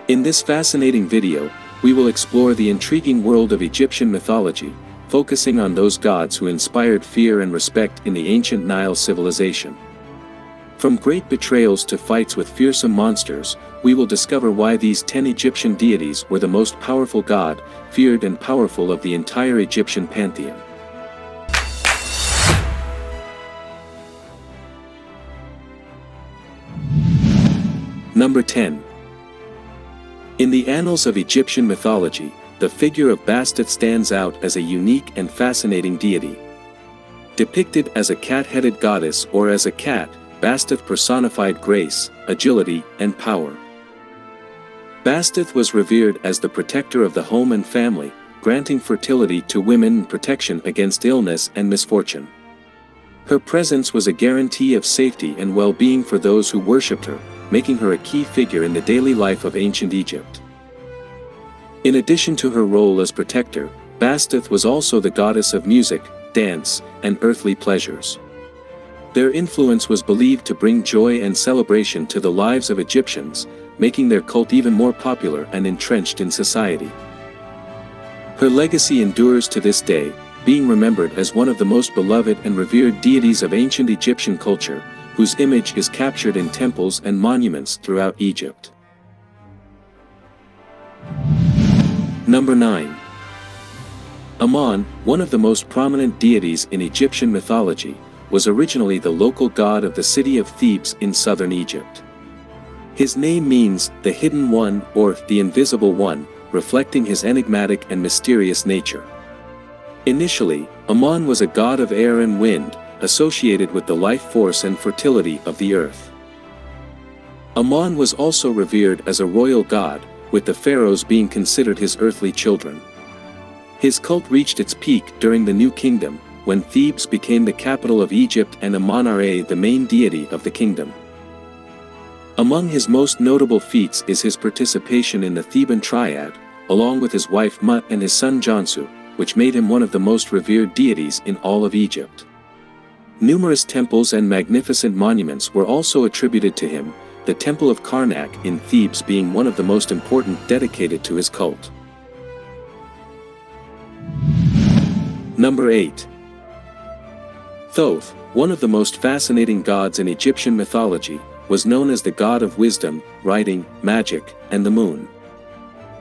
In this fascinating video, we will explore the intriguing world of Egyptian mythology, focusing on those gods who inspired fear and respect in the ancient Nile civilization. From great betrayals to fights with fearsome monsters, we will discover why these 10 Egyptian deities were the most powerful god, feared and powerful of the entire Egyptian pantheon. Number 10. In the annals of Egyptian mythology, the figure of Bastet stands out as a unique and fascinating deity. Depicted as a cat-headed goddess or as a cat, Bastet personified grace, agility, and power. Bastet was revered as the protector of the home and family, granting fertility to women and protection against illness and misfortune. Her presence was a guarantee of safety and well-being for those who worshipped her, making her a key figure in the daily life of ancient Egypt. In addition to her role as protector, Bastet was also the goddess of music, dance, and earthly pleasures. Their influence was believed to bring joy and celebration to the lives of Egyptians, making their cult even more popular and entrenched in society. Her legacy endures to this day, being remembered as one of the most beloved and revered deities of ancient Egyptian culture, whose image is captured in temples and monuments throughout Egypt. Number 9. Amun, one of the most prominent deities in Egyptian mythology, was originally the local god of the city of Thebes in southern Egypt. His name means the Hidden One or the Invisible One, reflecting his enigmatic and mysterious nature. Initially, Amun was a god of air and wind, associated with the life force and fertility of the earth. Amun was also revered as a royal god, with the pharaohs being considered his earthly children. His cult reached its peak during the New Kingdom, when Thebes became the capital of Egypt and Amun-Ra the main deity of the kingdom. Among his most notable feats is his participation in the Theban triad, along with his wife Mut and his son Jansu, which made him one of the most revered deities in all of Egypt. Numerous temples and magnificent monuments were also attributed to him, the Temple of Karnak in Thebes being one of the most important dedicated to his cult. Number 8. Thoth, one of the most fascinating gods in Egyptian mythology, was known as the god of wisdom, writing, magic, and the moon.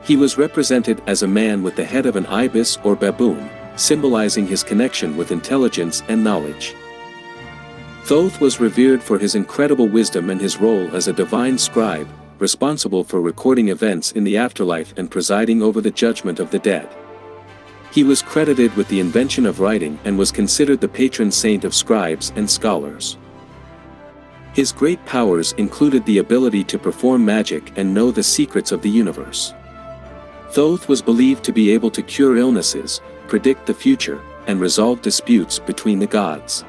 He was represented as a man with the head of an ibis or baboon, symbolizing his connection with intelligence and knowledge. Thoth was revered for his incredible wisdom and his role as a divine scribe, responsible for recording events in the afterlife and presiding over the judgment of the dead. He was credited with the invention of writing and was considered the patron saint of scribes and scholars. His great powers included the ability to perform magic and know the secrets of the universe. Thoth was believed to be able to cure illnesses, predict the future, and resolve disputes between the gods.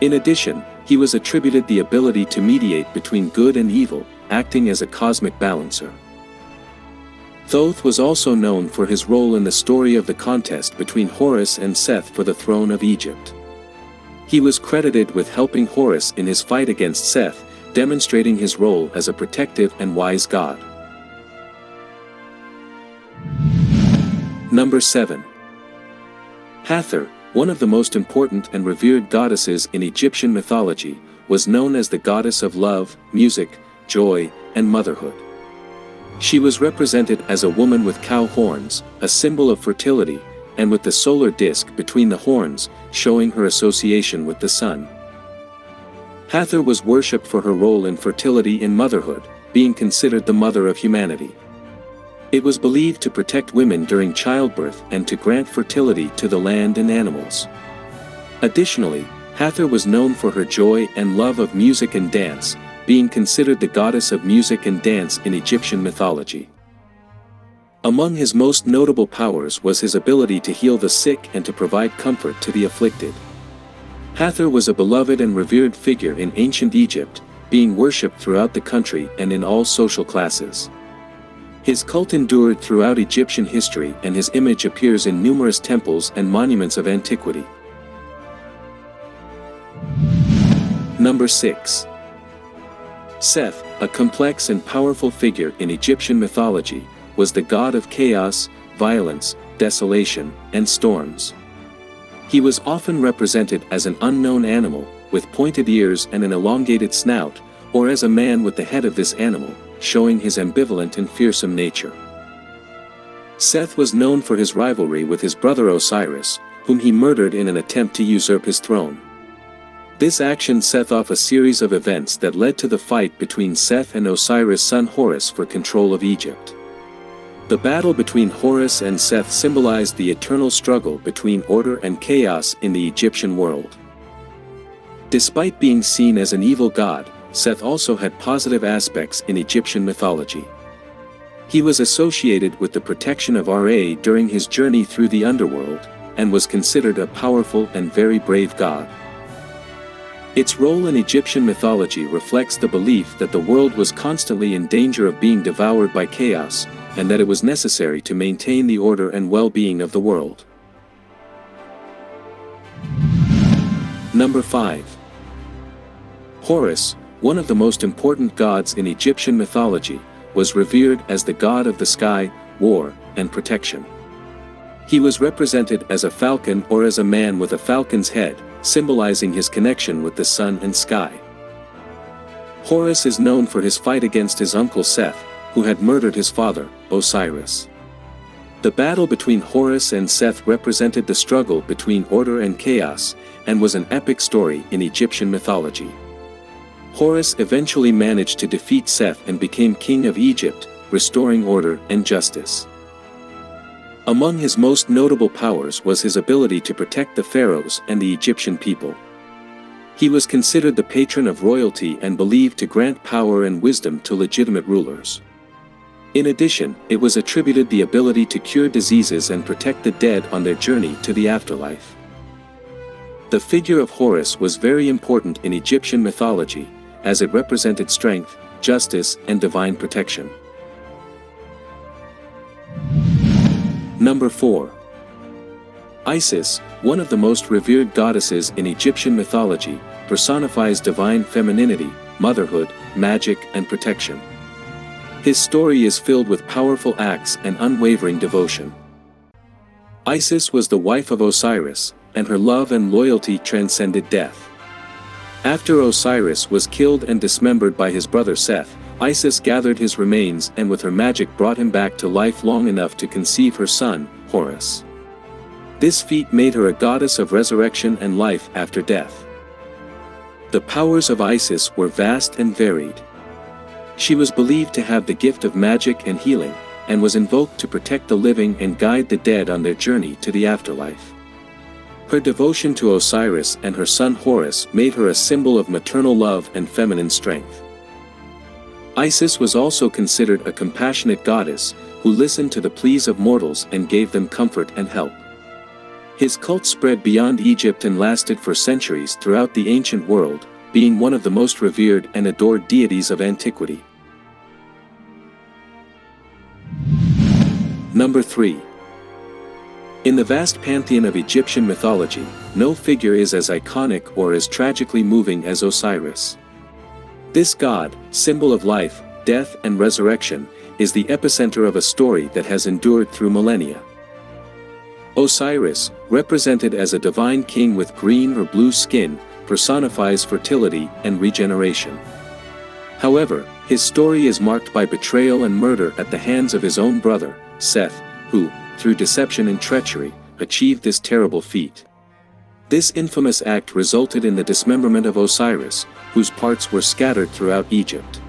In addition, he was attributed the ability to mediate between good and evil, acting as a cosmic balancer. Thoth was also known for his role in the story of the contest between Horus and Seth for the throne of Egypt. He was credited with helping Horus in his fight against Seth, demonstrating his role as a protective and wise god. Number 7. Hathor, one of the most important and revered goddesses in Egyptian mythology, was known as the goddess of love, music, joy, and motherhood. She was represented as a woman with cow horns, a symbol of fertility, and with the solar disk between the horns, showing her association with the sun. Hathor was worshipped for her role in fertility in motherhood, being considered the mother of humanity. It was believed to protect women during childbirth and to grant fertility to the land and animals. Additionally, Hathor was known for her joy and love of music and dance, being considered the goddess of music and dance in Egyptian mythology. Among his most notable powers was his ability to heal the sick and to provide comfort to the afflicted. Hathor was a beloved and revered figure in ancient Egypt, being worshipped throughout the country and in all social classes. His cult endured throughout Egyptian history and his image appears in numerous temples and monuments of antiquity. Number 6. Seth, a complex and powerful figure in Egyptian mythology, was the god of chaos, violence, desolation, and storms. He was often represented as an unknown animal, with pointed ears and an elongated snout, or as a man with the head of this animal, showing his ambivalent and fearsome nature. Seth was known for his rivalry with his brother Osiris, whom he murdered in an attempt to usurp his throne. This action set off a series of events that led to the fight between Seth and Osiris' son Horus for control of Egypt. The battle between Horus and Seth symbolized the eternal struggle between order and chaos in the Egyptian world. Despite being seen as an evil god, Seth also had positive aspects in Egyptian mythology. He was associated with the protection of Ra during his journey through the underworld, and was considered a powerful and very brave god. Its role in Egyptian mythology reflects the belief that the world was constantly in danger of being devoured by chaos, and that it was necessary to maintain the order and well-being of the world. Number 5. Horus, one of the most important gods in Egyptian mythology, was revered as the god of the sky, war, and protection. He was represented as a falcon or as a man with a falcon's head, symbolizing his connection with the sun and sky. Horus is known for his fight against his uncle Seth, who had murdered his father, Osiris. The battle between Horus and Seth represented the struggle between order and chaos, and was an epic story in Egyptian mythology. Horus eventually managed to defeat Seth and became king of Egypt, restoring order and justice. Among his most notable powers was his ability to protect the pharaohs and the Egyptian people. He was considered the patron of royalty and believed to grant power and wisdom to legitimate rulers. In addition, it was attributed the ability to cure diseases and protect the dead on their journey to the afterlife. The figure of Horus was very important in Egyptian mythology, as it represented strength, justice, and divine protection. Number 4. Isis, one of the most revered goddesses in Egyptian mythology, personifies divine femininity, motherhood, magic, and protection. His story is filled with powerful acts and unwavering devotion. Isis was the wife of Osiris, and her love and loyalty transcended death. After Osiris was killed and dismembered by his brother Seth, Isis gathered his remains and with her magic brought him back to life long enough to conceive her son, Horus. This feat made her a goddess of resurrection and life after death. The powers of Isis were vast and varied. She was believed to have the gift of magic and healing, and was invoked to protect the living and guide the dead on their journey to the afterlife. Her devotion to Osiris and her son Horus made her a symbol of maternal love and feminine strength. Isis was also considered a compassionate goddess, who listened to the pleas of mortals and gave them comfort and help. His cult spread beyond Egypt and lasted for centuries throughout the ancient world, being one of the most revered and adored deities of antiquity. Number 3. In the vast pantheon of Egyptian mythology, no figure is as iconic or as tragically moving as Osiris. This god, symbol of life, death, and resurrection, is the epicenter of a story that has endured through millennia. Osiris, represented as a divine king with green or blue skin, personifies fertility and regeneration. However, his story is marked by betrayal and murder at the hands of his own brother, Seth, who, through deception and treachery, achieved this terrible feat. This infamous act resulted in the dismemberment of Osiris, whose parts were scattered throughout Egypt.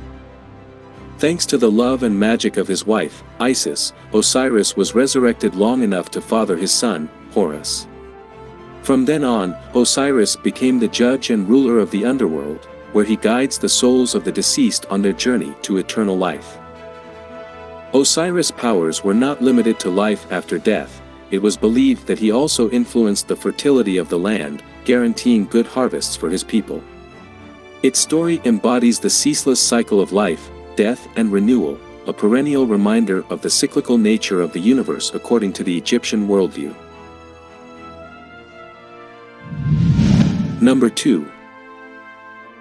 Thanks to the love and magic of his wife, Isis, Osiris was resurrected long enough to father his son, Horus. From then on, Osiris became the judge and ruler of the underworld, where he guides the souls of the deceased on their journey to eternal life. Osiris' powers were not limited to life after death. It was believed that he also influenced the fertility of the land, guaranteeing good harvests for his people. Its story embodies the ceaseless cycle of life, death, and renewal, a perennial reminder of the cyclical nature of the universe according to the Egyptian worldview. Number 2.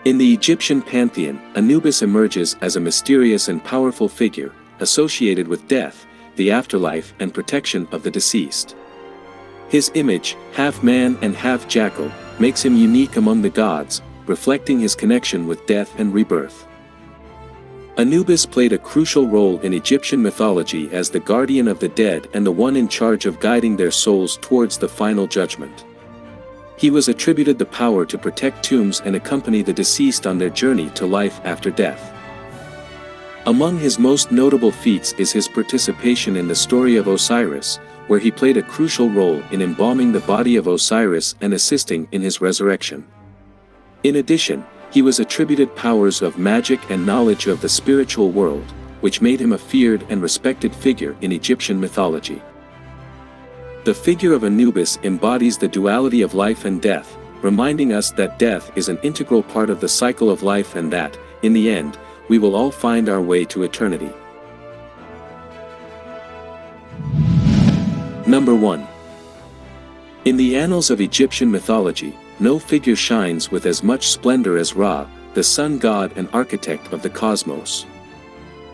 In the Egyptian pantheon, Anubis emerges as a mysterious and powerful figure, associated with death, the afterlife and protection of the deceased. His image, half man and half jackal, makes him unique among the gods, reflecting his connection with death and rebirth. Anubis played a crucial role in Egyptian mythology as the guardian of the dead and the one in charge of guiding their souls towards the final judgment. He was attributed the power to protect tombs and accompany the deceased on their journey to life after death. Among his most notable feats is his participation in the story of Osiris, where he played a crucial role in embalming the body of Osiris and assisting in his resurrection. In addition, he was attributed powers of magic and knowledge of the spiritual world, which made him a feared and respected figure in Egyptian mythology. The figure of Anubis embodies the duality of life and death, reminding us that death is an integral part of the cycle of life and that, in the end, we will all find our way to eternity. Number 1. In the annals of Egyptian mythology, no figure shines with as much splendor as Ra, the sun god and architect of the cosmos.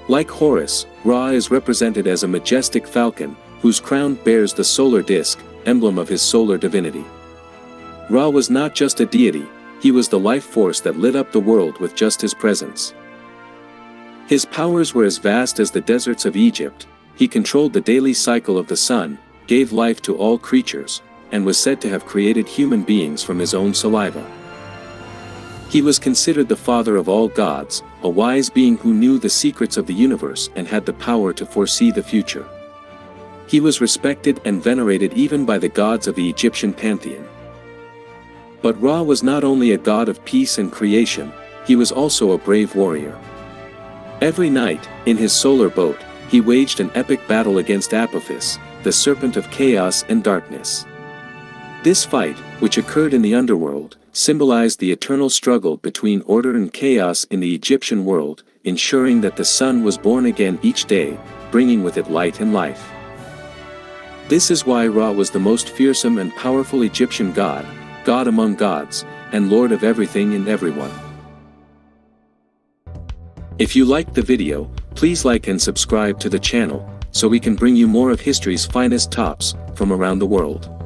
Like Horus, Ra is represented as a majestic falcon, whose crown bears the solar disk, emblem of his solar divinity. Ra was not just a deity, he was the life force that lit up the world with just his presence. His powers were as vast as the deserts of Egypt. He controlled the daily cycle of the sun, gave life to all creatures, and was said to have created human beings from his own saliva. He was considered the father of all gods, a wise being who knew the secrets of the universe and had the power to foresee the future. He was respected and venerated even by the gods of the Egyptian pantheon. But Ra was not only a god of peace and creation, he was also a brave warrior. Every night, in his solar boat, he waged an epic battle against Apophis, the serpent of chaos and darkness. This fight, which occurred in the underworld, symbolized the eternal struggle between order and chaos in the Egyptian world, ensuring that the sun was born again each day, bringing with it light and life. This is why Ra was the most fearsome and powerful Egyptian god, God among gods, and Lord of everything and everyone. If you liked the video, please like and subscribe to the channel, so we can bring you more of history's finest tops from around the world.